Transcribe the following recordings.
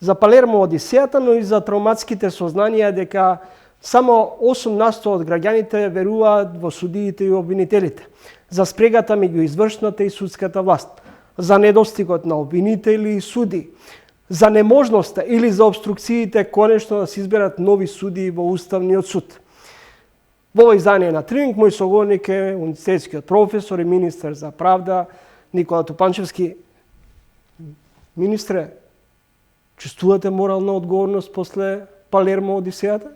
за Палермо Одисејата, но и за травматските сознанија дека само 8% од граѓаните веруваат во судиите и обвинителите, за спрегата меѓу извршната и судската власт, за недостигот на обвинители и суди, за неможноста или за обструкциите конечно да се изберат нови судии во Уставниот суд. Во овој издание на Тренинг, мој соговорник е универзитетскиот професор и министер за правда Никола Тупанчевски. Министре, чувствувате морална одговорност после Палермо Одисејата?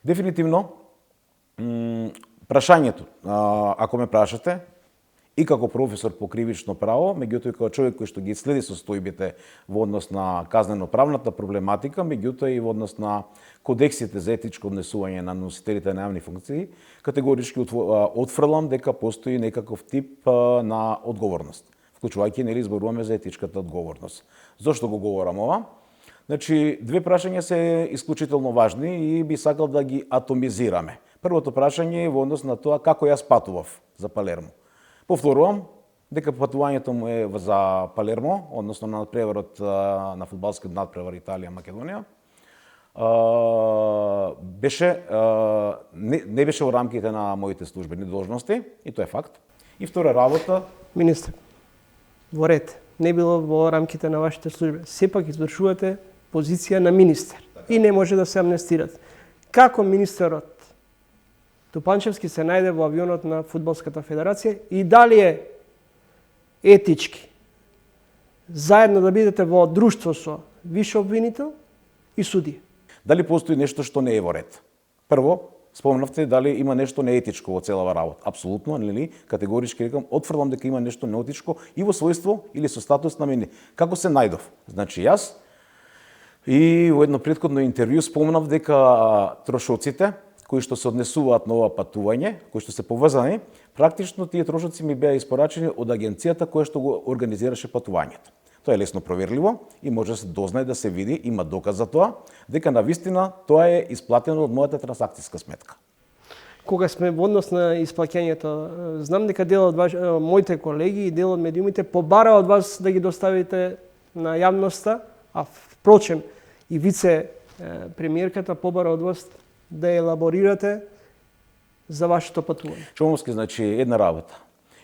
Дефинитивно. Прашањето, ако ме прашате, и како професор по кривично право, меѓутоа и како човек кој што ги следи состојбите во однос на казнено-правната проблематика, меѓутоа и во однос на кодексите за етичко однесување на носителите на јавни функции, категорички отфрлам дека постои некаков тип на одговорност, вклучувајќи нели зборуваме за етичката одговорност. Зошто го говорам ова? Значи, две прашања се исклучително важни и би сакал да ги атомизираме. Првото прашање е во однос на тоа како јас патував за Палермо. Повторувам дека патувањето му е за Палермо, односно на надпреварот на фудбалскиот надпревар Италија-Македонија, не беше во рамките на моите службени должности, и тоа е факт. И втора работа... Министр, во ред, не било во рамките на вашите служби. Сепак извршувате позиција на министер и не може да се амнестирате. Како министерот Тупанчевски се најде во авионот на Фудбалската федерација и дали е етички заедно да бидете во друштво со више обвинител и судија? Дали постои нешто што не е во ред? Прво, спомнавте дали има нешто неетичко во целава работа. Апсолутно, нели, категорички рекам, отфрлам дека има нешто неетичко и во својство или со статус на мене. Како се најдов? Значи јас и во едно претходно интервју спомнав дека трошоците кои што се однесуваат на ова патување, кои што се поврзани, практично тие трошоци ми беа испорачени од агенцијата која што го организираше патувањето. Тоа е лесно проверливо и може да се дознае, да се види, има доказ за тоа, дека навистина тоа е исплатено од мојата трансакцијска сметка. Кога сме во однос на исплаќањето, знам дека дел од моите колеги и дел од медиумите побара од вас да ги доставите на јавноста, а впрочем и вице премиерката побара од вас да елаборирате за вашето патување. Чомовски, значи, една работа.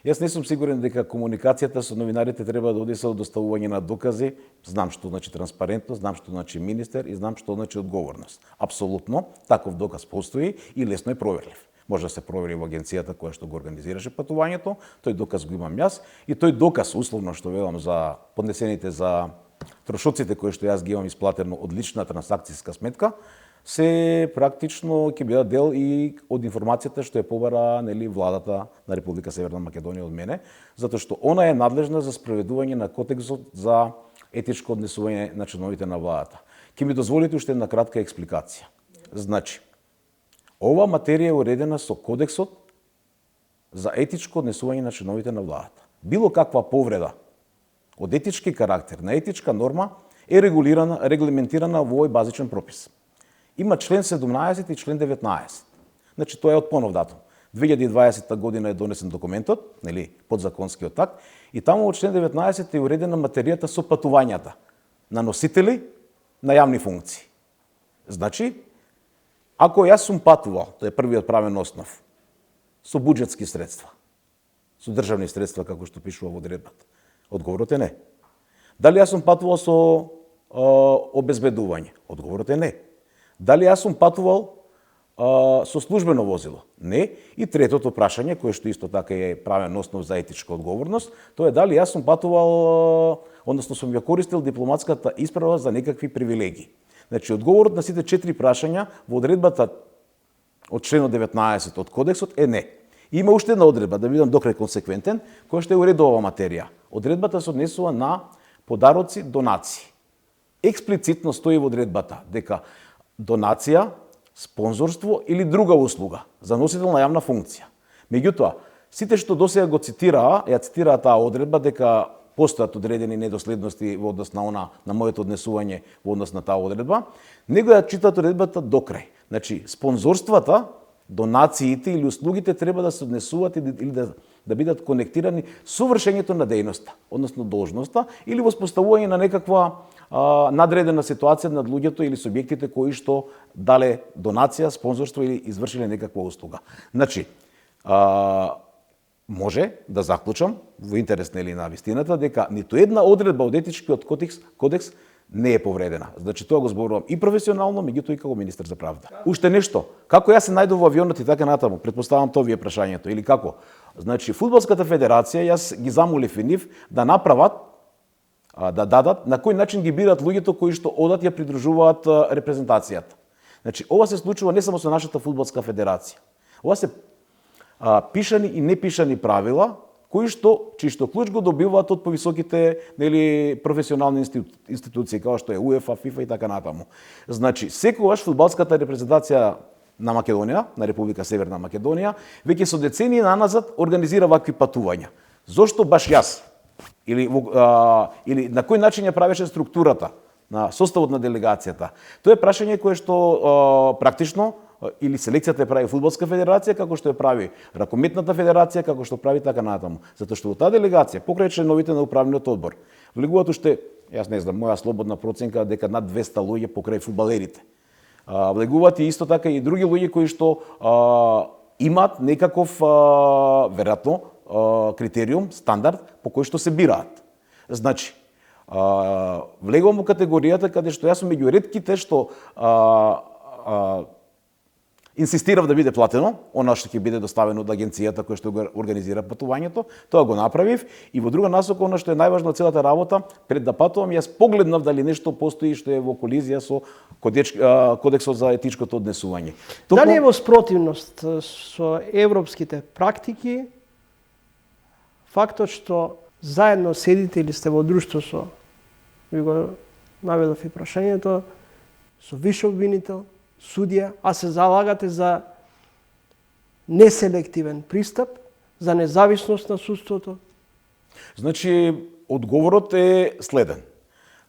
Јас не сум сигурен дека комуникацијата со новинарите треба да оди со доставување на докази. Знам што значи транспарентност, знам што значи министер и знам што значи одговорност. Апсолутно, таков доказ постои и лесно е проверлив. Може да се провери во агенцијата која што го организираше патувањето, тој доказ го имам јас и тој доказ, условно што велам за поднесените за трошоците кои што јас ги имам исплатено од лична трансакцијска сметка, се практично ќе бидат дел и од информацијата што ја побара нели владата на Република Северна Македонија од мене, затоа што она е надлежна за спроведување на кодексот за етичко однесување на членовите на владата. Ќе ми дозволите уште една кратка експликација. Значи, ова материја е уредена со кодексот за етичко однесување на членовите на владата. Било каква повреда од етички карактер на етичка норма е регламентирана во овој базичен пропис. Има член 17 и член 19. Значи, тоа е од понов датум. 2020 година е донесен документот, нели, подзаконскиот акт, и таму во член 19 е уредена материјата со патувањата на носители на јавни функции. Значи, ако јас сум патувал, тоа е првиот правен основ, со буџетски средства, со државни средства, како што пишува во одредбата, одговорот е не. Дали јас сум патувал со обезбедување? Одговорот е не. Дали јас сум патувал со службено возило? Не. И третото прашање, кое што исто така е правен основ за етичка одговорност, тоа е дали јас сум патувал, односно сум ја користил дипломатската исправа за некакви привилегии. Значи, одговорот на сите 4 прашања во одредбата од членот 19 од кодексот е не. И има уште една одредба, да бидам докрај консеквентен, која што е уредува материја. Одредбата се однесува на подароци, донации. Експлицитно стои во одредбата дека донација, спонзорство или друга услуга за носител на јавна функција. Меѓутоа, сите што досега го ја цитираа таа одредба дека постојат одредени недоследности во однос на моето однесување во однос на таа одредба, него ја читаат одредбата до крај. Значи, спонзорствата, донациите или услугите треба да се однесуваат или да бидат конектирани со вршењето на дејноста, односно должноста или воспоставување на некаква надредена ситуација над луѓето или субјектите кои што дале донација, спонзорство или извршиле некаква услуга. Значи, може да заклучам во интерес на вистината дека ниту една одредба од етичкиот кодекс не е повредена. Значи тоа го зборувам и професионално, меѓутоа и како министер за правда. Уште нешто, како јас се најдов во авионот и така натаму, претпоставам тоа ви е прашањето или како? Значи Фудбалската федерација јас ги замолив и нив да направат да дадат на кој начин ги бират луѓето кои што одат ја придружуваат репрезентацијата. Значи ова се случува не само со нашата фудбалска федерација. Ова се пишани и непишани правила чии што клуч го добиваат од повисоките професионални институции како што е УЕФА, ФИФА и така натаму. Значи секогаш фудбалската репрезентација на Македонија, на Република Северна Македонија, веќе со децении наназад организира вакви патувања. Зошто баш јас? Или на кој начин ја правеше структурата на составот на делегацијата? Тоа е прашање кое што практично или селекцијата ја прави Фудбалска федерација, како што ја прави Ракометната федерација, како што прави така натаму. Затоа што во таа делегација, покрај членовите на управниот одбор, влегуваат уште, јас не знам, моја слободна проценка дека над 200 луѓе покрај фудбалерите. Влегуваат и исто така и други луѓе кои што имаат некаков веројатно критериум, стандард по кој што се бираат. Значи, влегувам во категоријата каде што јас сум меѓу ретките што инсистирав да биде платено, она што ќе биде доставено од агенцијата која што го организира патувањето, тоа го направив и во друга насока она што е најважно од целата работа, пред да патувам јас погледнав дали нешто постои што е во колизија со кодексот за етичкото однесување. Дали е во спротивност со европските практики фактот што заедно седите или сте во друштво со, ви го наведов и прашањето, со виш обвинител, судија, а се залагате за неселективен пристап, за независност на судството? Значи, одговорот е следен.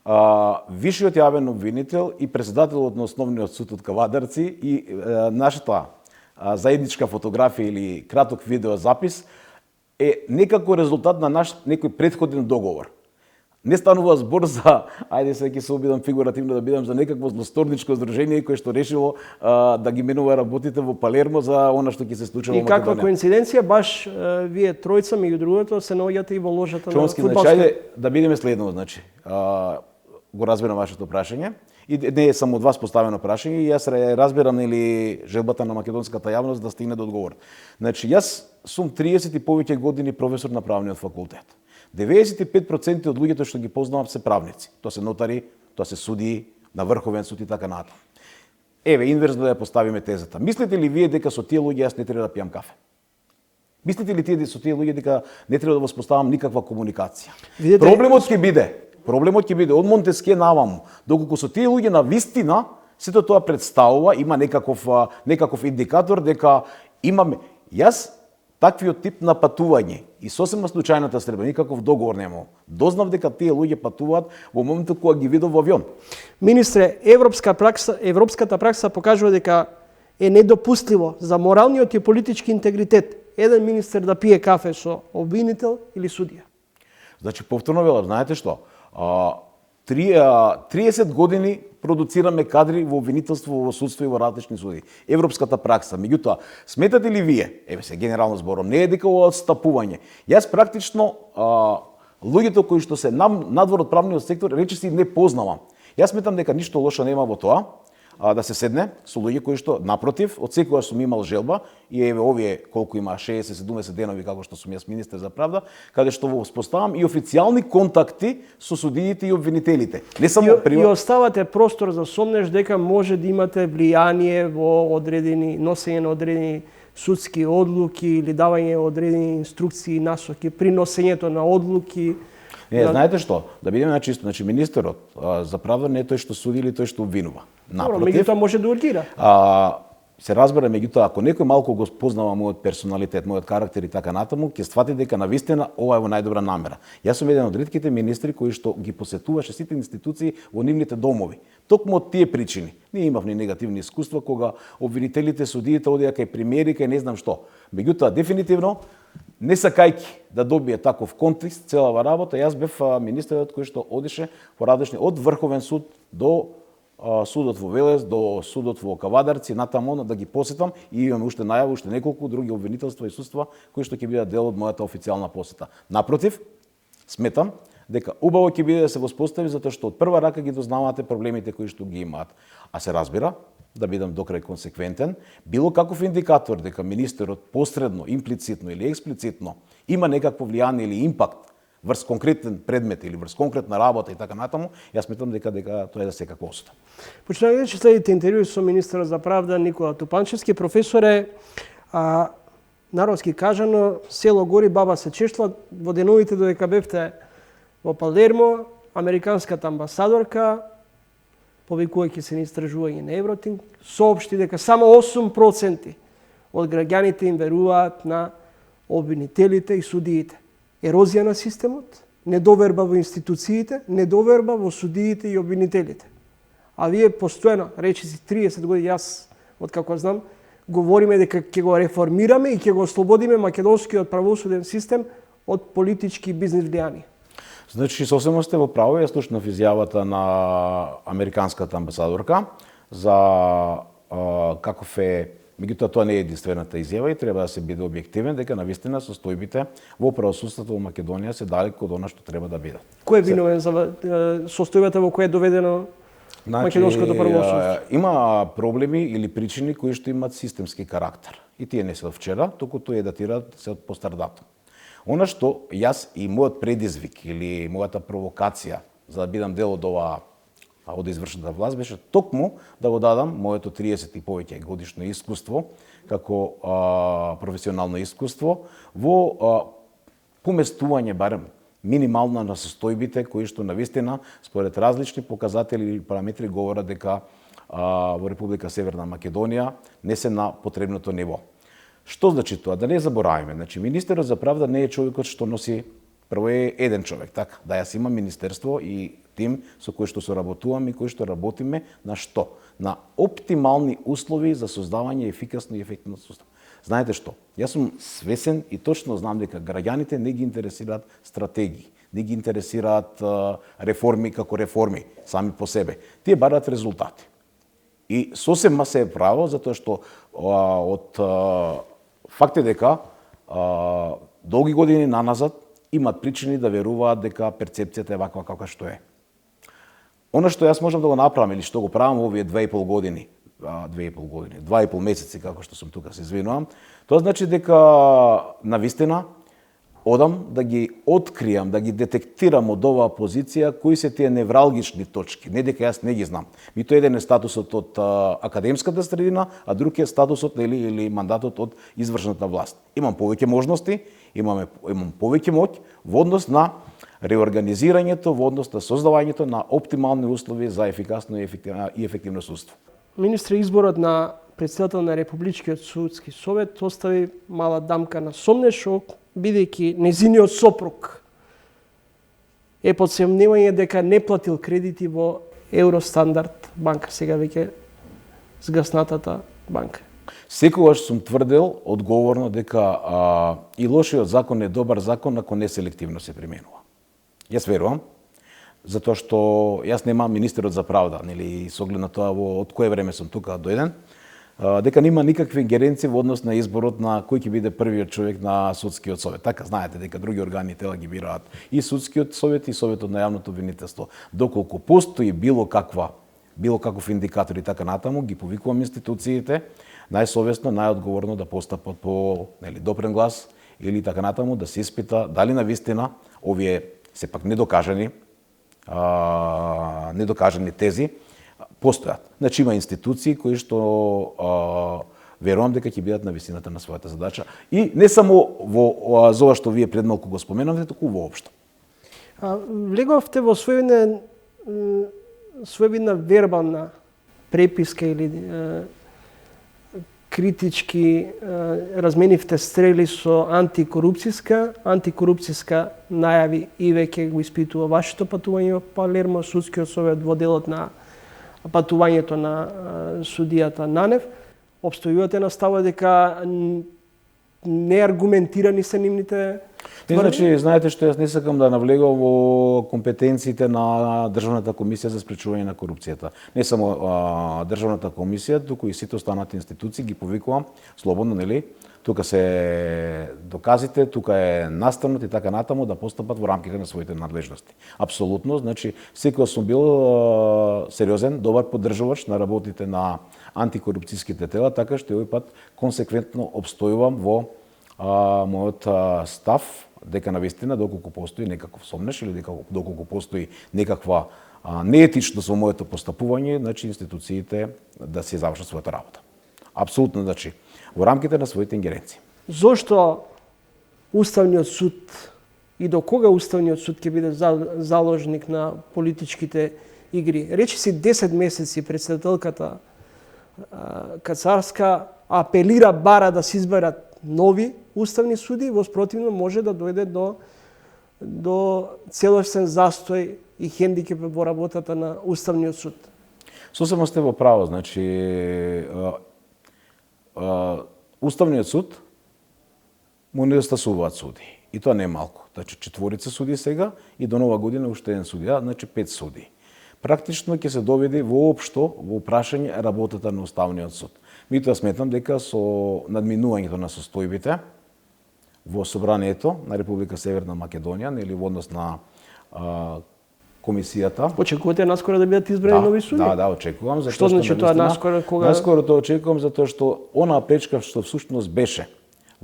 Вишиот јавен обвинител и председателот на Основниот суд од Кавадарци и нашата заедничка фотографија или краток видеозапис е некако резултат на наш некој претходен договор. Не станува збор за, ајде се ќе се обидам фигуративно да бидам, за некакво злосторничко здружение кое што решило да ги менува работите во Палермо за она што ќе се случува во Македонија. И каква коинциденција, баш вие тројца, меѓу другото, се наоѓате и во ложата на фудбалска. Значи, ајде да бидеме следно, значи. Го разбирам вашето прашање. И не е само од вас поставено прашање, и јас разбирам или желбата на македонската јавност да стигне до одговор. Значи, јас сум 30 и повеќе години професор на правниот факултет. 95% од луѓето што ги познавам се правници. Тоа се нотари, тоа се судии на Врховен суд и така натаму. Еве, инверзно да ја поставиме тезата. Мислите ли вие дека со тие луѓе јас не треба да пијам кафе? Мислите ли тие со тие луѓе дека не треба да воспоставам никаква комуникација? Проблемот ќе биде од Монтескје наваму, доколку со тие луѓе на вистина сето тоа представува, има некаков индикатор дека имаме. Јас таквиот тип на патување и сосема случајната средба, никаков договор нема. Дознав дека тие луѓе патуваат во моментот кога ги видов во авион. Министре, европската пракса покажува дека е недопустливо за моралниот и политички интегритет еден министер да пие кафе со обвинител или судија. Значи, повторно велам, знаете што? 30 години продуцираме кадри во обвинителство, во судство и во различни суди. Европската пракса. Меѓутоа, сметате ли вие, еве се генерално збором, не е дека ова отстапување. Јас практично луѓето кои што се надвор од правниот сектор речиси не познавам. Јас сметам дека ништо лошо нема во тоа да се седне со луѓе кои што напротив, од секогаш сум имал желба и еве овие колку има 60-70 денови како што сум јас министер за правда, каде што воспоставам и официјални контакти со судиите и обвинителите. Не само и оставате простор за сомнеш дека може да имате влијание во одредени носење на одредени судски одлуки или давање одредени инструкции и насоки при носењето на одлуки. Не, знаете што? Да бидеме на чисто, значи министерот за правда не е тој што суди или тој што обвинува. Напротив, меѓутоа може да ургира. Се разбира, меѓутоа, ако некој малку го познава мојот персоналитет, мојот карактер и така натаму, ќе свати дека навистина ова е во најдобра намера. Јас сум еден од ретките министри кои што ги посетуваше сите институции во нивните домови. Токму од тие причини. Не имав ни негативни искуства кога обвинителите, судиите одеа кај премиери, кај не знам што. Меѓутоа, дефинитивно, не сакајќи да добие таков контекст целава работа, јас бев министерот кој што одише по различни од Врховен суд до судот во Велес, до судот во Кавадарци, натаму да ги посетам и имаме уште најава, уште неколку други обвинителства и судства кои што ќе бидат дел од мојата официјална посета. Напротив, сметам дека убаво ќе биде да се воспостави затоа што од прва рака ги дознавате проблемите кои што ги имаат. А се разбира, да бидам докрај консеквентен, било каков индикатор дека министерот посредно, имплицитно или експлицитно има некакво влијание или импакт врз конкретен предмет или врз конкретна работа и така натаму, јас сметам дека тоа е за секаква осуда. Почнувајќи че следите интервју со министерот за правда Никола Тупанчевски, професоре, народски кажано, село гори, баба се чешла, во деновите додека бевте во Палермо, американската амбасадорка, повикувајќи се на истражување на Евротинг, соопшти дека само 8% од граѓаните им веруваат на обвинителите и судиите. Ерозија на системот, недоверба во институциите, недоверба во судиите и обвинителите. А вие постојано, речиси 30 години, јас, откако знам, говориме дека ќе го реформираме и ќе го ослободиме македонскиот правосуден систем од политички бизнес влијание. Значи, сосема сте во право, јас слушнав изјавата на американската амбасадорка за каков е, меѓутоа тоа не е единствената изјава и треба да се биде објективен дека навистина состојбите во правосудството во Македонија се далеку од она што треба да бидат. Кој е виновен за состојбата во која е доведено македонското правосудство? Има проблеми или причини кои што имаат системски карактер. И тие не се од вчера, туку тоа датираат се од постар датум. Она што јас и мојот предизвик или мојата провокација за да бидам дел од оваа од извршната власт беше токму да го дадам моето 30 и повеќе годишно искуство како професионално искуство во поместување барем минимално на состојбите кои што навистина според различни показатели или параметри говорат дека во Република Северна Македонија не се на потребното ниво. Што значи тоа? Да не забораваме. Значи, министерот за правда не е човекот што носи, прво е еден човек, така? Да, јас имам министерство и тим со кој што соработувам и кој што работиме на што? На оптимални услови за создавање ефикасно и ефективно суштав. Знаете што? Јас сум свесен и точно знам дека граѓаните не ги интересираат стратегии, не ги интересираат реформи како реформи сами по себе. Тие бараат резултати. И сосема се е право, затоа што од факт е дека долги години наназад имат причини да веруваат дека перцепцијата е ваква каква што е. Она што јас можам да го направам или што го правам овие 2,5 години, 2,5 месеци како што сум тука, се извинувам, тоа значи дека навистина одам да ги откријам, да ги детектирам од оваа позиција кои се тие невралгични точки, не дека јас не ги знам. Мито еден е статусот од академската средина, а друг е статусот или мандатот од извршната власт. Имам повеќе можности, имам повеќе моќ во однос на реорганизирањето, во однос на создавањето на оптимални услови за ефикасно и ефективно судство. Министре, изборот на претседател на Републичкиот судски совет остави мала дамка на сомнеш, бидејќи незиниот сопруг е под сомневање дека не платил кредити во Евростандард банка, сега веќе згаснатата банка. Секогаш сум тврдел одговорно дека и лошиот закон е добар закон ако не селективно се применува. Јас верувам, затоа што јас немам министерот за правда, нели, со оглед на тоа од кое време сум тука дојден, дека нема никакви ингеренции во однос на изборот на кој ќе биде првиот човек на судскиот совет. Така знаете дека други органи и тела ги бираат и судскиот совет и советот на јавното обвинителство. Доколку постои било каков индикатор и така натаму, ги повикувам институциите најсовесно, најодговорно да постапат по допрен глас или така натаму да се испита дали навистина овие сепак недокажани тези постојат. Значи има институции кои што верувам дека ќе бидат на висината на својата задача и не само во за ова што вие пред малку го споменавте, туку воопшто. Влеговте во своевидна вербална преписка или критички разменивте стрели со антикорупцијска најави и веќе го испитува вашето патување во Палермо, судскиот совет во делот на патувањето на судијата Нанев. Обстојувате на става дека неаргументирани се нивните Не, значи, знаете што јас не сакам да навлегам во компетенциите на Државната комисија за спречување на корупцијата. Не само Државната комисија, туку и сите останати институции ги повикувам слободно, нели? Тука се доказите, тука е настанот и така натаму да постапат во рамките на своите надлежности. Апсолутно, значи секогаш сум бил сериозен, добар поддржувач на работите на антикорупцијските тела, така што овој пат консеквентно обстојувам во мојот став дека навистина доколку постои некаков сомнеш или доколку постои некаква неетичност во моето постапување, значи институциите да се завршат својата работа. Апсолутно, значи во рамките на своите ингеренции. Зошто Уставниот суд и до кога Уставниот суд ќе биде заложник на политичките игри? Речи си 10 месеци председателката Кацарска апелира, бара да се изберат нови уставни суди, во спротивно може да дојде до целосен застој и хендикеп во работата на Уставниот суд. Сосема сте во право, значи Уставниот суд му недостасуваат суди. И тоа не е малку. Значи 4 суди сега и до нова година уште еден судија, значи 5 суди. Практично ќе се доведе воопшто во прашање работата на Уставниот суд. Меѓутоа сметам дека со надминувањето на состојбите во собранието на Република Северна Македонија, нели во однос на комисијата. Очекувате наскоро да бидат избрани нови суди? Да, очекувам. Што значи тоа наскоро? Кога? Наскоро тоа очекувам затоа што она пречка што всушност беше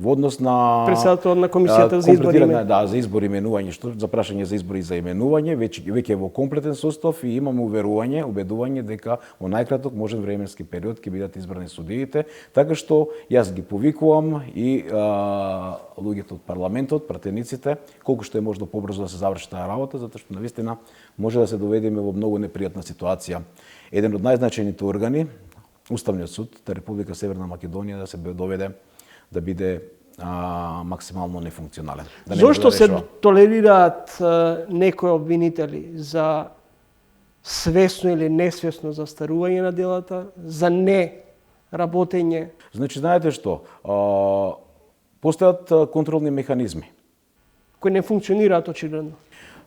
во однос на председател на комисијата за избори. Да, за избори и именување, што за прашање за избори и за именување, веќе во комплетен состав и имаме убедување дека во најкраток можен временски период ќе бидат избрани судиите, така што јас ги повикувам и луѓето од парламентот, пратениците, колку што е можно побрзо да се заврши таа работа, затоа што навистина може да се доведеме во многу непријатна ситуација. Еден од најзначајните органи, Уставниот суд на Република Северна Македонија да се доведе да биде максимално нефункционален. Да Зошто се толерираат некои обвинители за свесно или несвесно застарување на делата, за не работење? Значи, знаете што? Постојат контролни механизми кои не функционираат очигледно.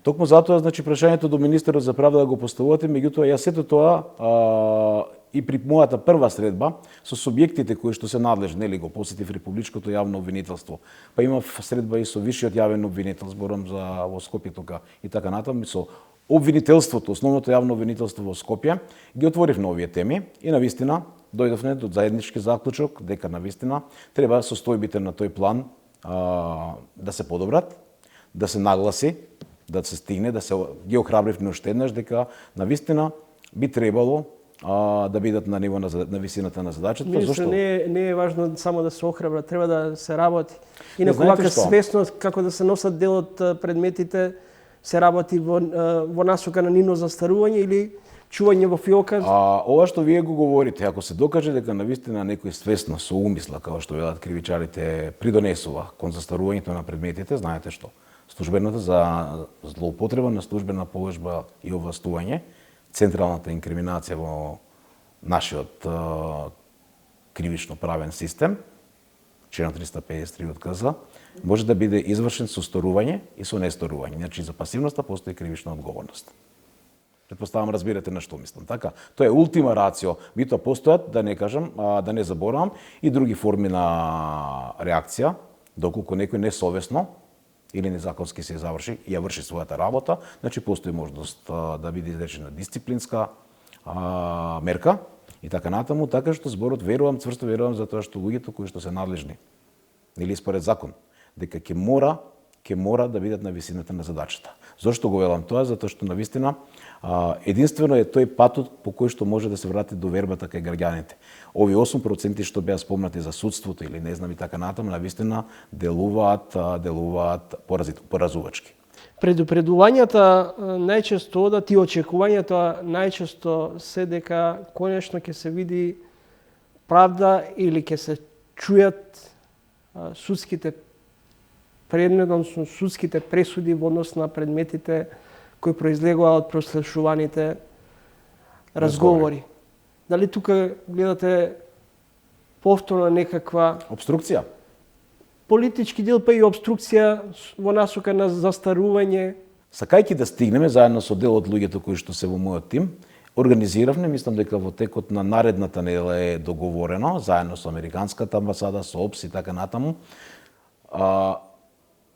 Токму затоа, значи, прашањето до министерот за правда да го поставувате, меѓутоа јас сето тоа и при мојата прва средба со субјектите кои што се надлежни, нели го посетив Републичкото јавно обвинителство. Па имав средба и со висшиот јавен обвинител, зборам за во Скопје тука и така натаму, со обвинителството, основното јавно обвинителство во Скопје, ги отворив овие теми и навистина дојдовме до заеднички заклучок дека навистина треба состојбите на тој план да се подобрат, да се нагласи, да се стигне, да се ги охрабривме уште еднаш дека навистина би требало да бидат на ниво на висината на задачата. Зошто не е важно само да се охрабра, треба да се работи. Инаку вака свесно како да се носат дел од предметите се работи во насока на нивно застарување или чување во фиока? Ова што вие го говорите, ако се докаже дека навистина некој свесно со умисла, како што велат кривичарите, придонесува кон застарувањето на предметите, знаете што? Службената за злоупотреба на службена положба и овластување, централната инкриминација во нашиот кривично правен систем, член 353 од КЗ, може да биде извршен со сторување и со несторување. Значи за пасивноста постои кривична одговорност. Предпоставам разбирате на што мислам. Така, тоа е ултима рацио. Битоа постојат, да не кажам, да не заборавам, и други форми на реакција, доколку некој несовесно или незаконски се заврши и ја врши својата работа, значи постои можност да биде изречена дисциплинска мерка и така натаму, така што зборот верувам, цврсто верувам за тоа што луѓето кои што се надлежни или според закон, дека ќе мора да бидат на висината на задачата. Зошто го велам тоа? Затоа што навистина единствено е тој патот по кој што може да се врати довербата кај граѓаните. Ови 8% што беа спомнати за судството или не знам и така натаму, навистина делуваат поразувачки. Предупредувањата најчесто одат и очекувањата најчесто се дека конечно ќе се види правда или ќе се чујат судските судските пресуди во однос на предметите кои произлегува од прослушуваните разговори. Дали тука гледате повторно некаква обструкција? политички дел па и обструкција во насока на застарување. Сакајќи да стигнеме заедно со дел од луѓето кои што се во мојот тим, организиравме, мислам дека во текот на наредната недела е договорено, заедно со Американската амбасада, со ОПС и така натаму,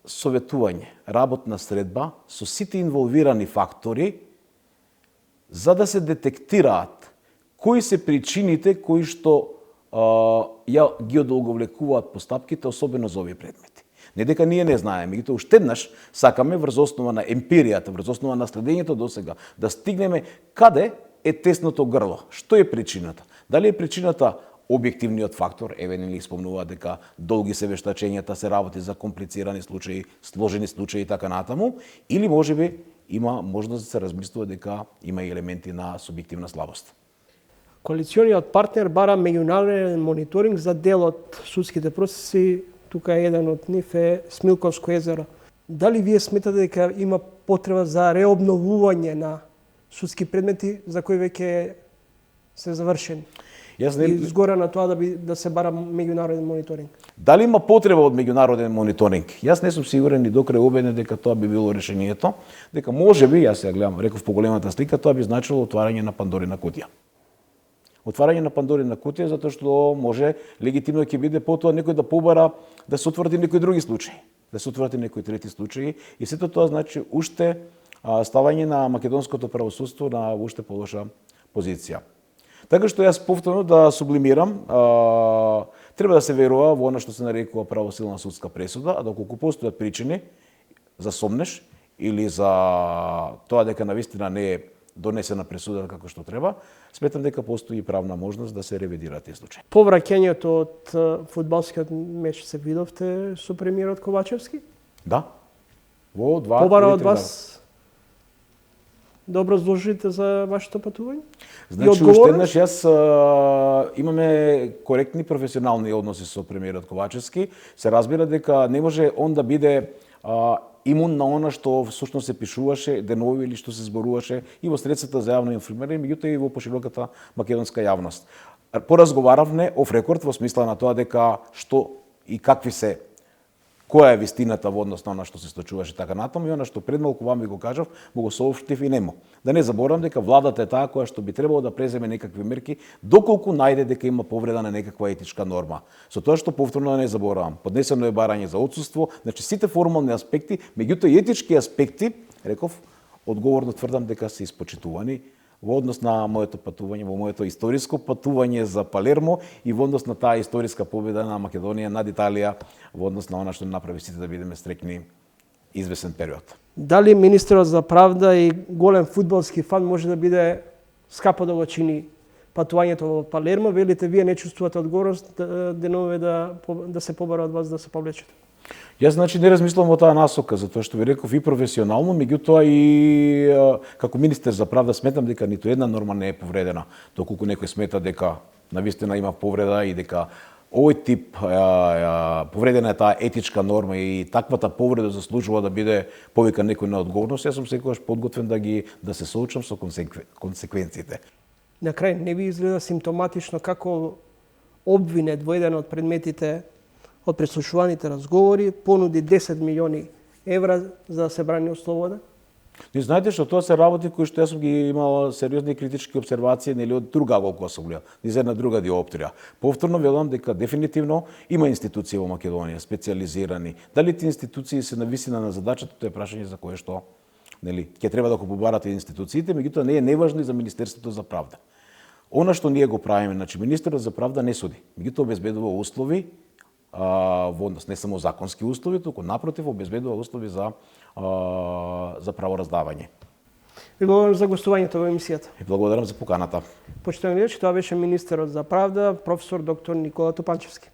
советување, работна средба со сите инволвирани фактори за да се детектираат кои се причините кои што ја ги одолговлекуваат постапките, особено за овие предмети. Не дека ние не знаеме, меѓутоа уште еднаш сакаме врз основа на емпиријата, врз основа на следењето досега, да стигнеме каде е тесното грло, што е причината. Дали е причината објективниот фактор, еве нели спомнува дека долги се вештачењата, се работи за комплицирани случаи, сложени случаи и така натаму, или можеби има можност да се размислува дека има и елементи на субјективна слабост. Коалициониот партнер бара меѓународен мониторинг за дел од судските процеси. Тука еден од нив е Смилковско езеро. Дали вие сметате дека има потреба за реобновување на судски предмети за кои веќе се завршени? И згора на тоа да се бара меѓународен мониторинг. Дали има потреба од меѓународен мониторинг? Јас не сум сигурен и докрај убеден дека тоа би било решението, дека можеби, јас ја гледам, реков поголемата слика, тоа би значило отварање на Пандорина кутија. Отварање на Пандорина кутија затоа што може легитимно ќе биде потоа некој да побара да се утврди некои други случаи, да се утврди некои трети случаи и сето тоа значи уште ставање на македонското правосудство на уште полоша позиција. Така што јас повторно да сублимирам, треба да се верува во она што се нарекува правосилна судска пресуда, а доколку постојат причини за сомнеш или за тоа дека навистина не е донесена пресуда како што треба, сметам дека постои правна можност да се ревидира тие случаи. Повраќањето од фудбалскиот меч се видовте со премиерот Ковачевски? Да. Во 2 Побара од вас да образложите за вашето патување? Значи, уште еднаш јас имаме коректни професионални односи со премиерот Ковачевски. Се разбира дека не може он да биде имун на она што всушност се пишуваше денови или што се зборуваше и во средствата за јавно информирање, меѓутоа и во пошироката македонска јавност. Поразговаравме оф рекорд во смисла на тоа дека што и какви се, која е вистината во однос на она што се случуваше така натаму и она што пред малку вам ви го кажав, му го соопштив и нему. Да не заборавам дека владата е таа која што би требало да преземе некакви мерки доколку најде дека има повреда на некаква етичка норма. Со тоа што повторно да не заборавам, поднесено е барање за отсуство, значи сите формални аспекти, меѓутоа и етички аспекти, реков, одговорно тврдам дека се испочитувани во однос на моето патување, во моето историско патување за Палермо и во однос на таа историска победа на Македонија над Италија, во однос на она што направи сите да бидеме стрекни извесен период. Дали министерот за правда и голем фудбалски фан може да биде скапо да го чини патувањето во Палермо? Велите вие не чувствувате одговорност денове да се побара од вас да се повлечете? Јас значи не размислам во таа насока, затоа што ви реков и професионално, меѓутоа и како министер за правда сметам дека ниту една норма не е повредена. Доколку некој смета дека навистина има повреда и дека овој тип повредена е таа етичка норма и таквата повреда заслужува да биде повикан некој на одговорност, јас сум секогаш подготвен да се соочам со консеквенциите. На крај не ви изгледа симптоматично како обвинет во еден од предметите од преслушуваните разговори, понуди 10 милиони евра за да се брани од слобода? Не знаете што тоа се работи кои што јас сум ги имал сериозни критички обсервации нели од друга кога сум гледал, низ една друга диоптрија. Повторно велам дека дефинитивно има институции во Македонија специализирани. Дали тие институции се на висина на задачата, тоа е прашање за кое што нели ќе треба да го побарат и институциите, меѓутоа не е неважно и за Министерството за правда. Она што ние го правиме, значи Министерот за правда не суди, меѓутоа обезбедува услови во однос не само законски услови, туку напротив обезбедува услови за правораздавање. Ви благодарам за гостувањето во емисијата. И благодарам за поканата. Почитувани гледачи, тоа беше министерот за правда, професор доктор Никола Топанчевски.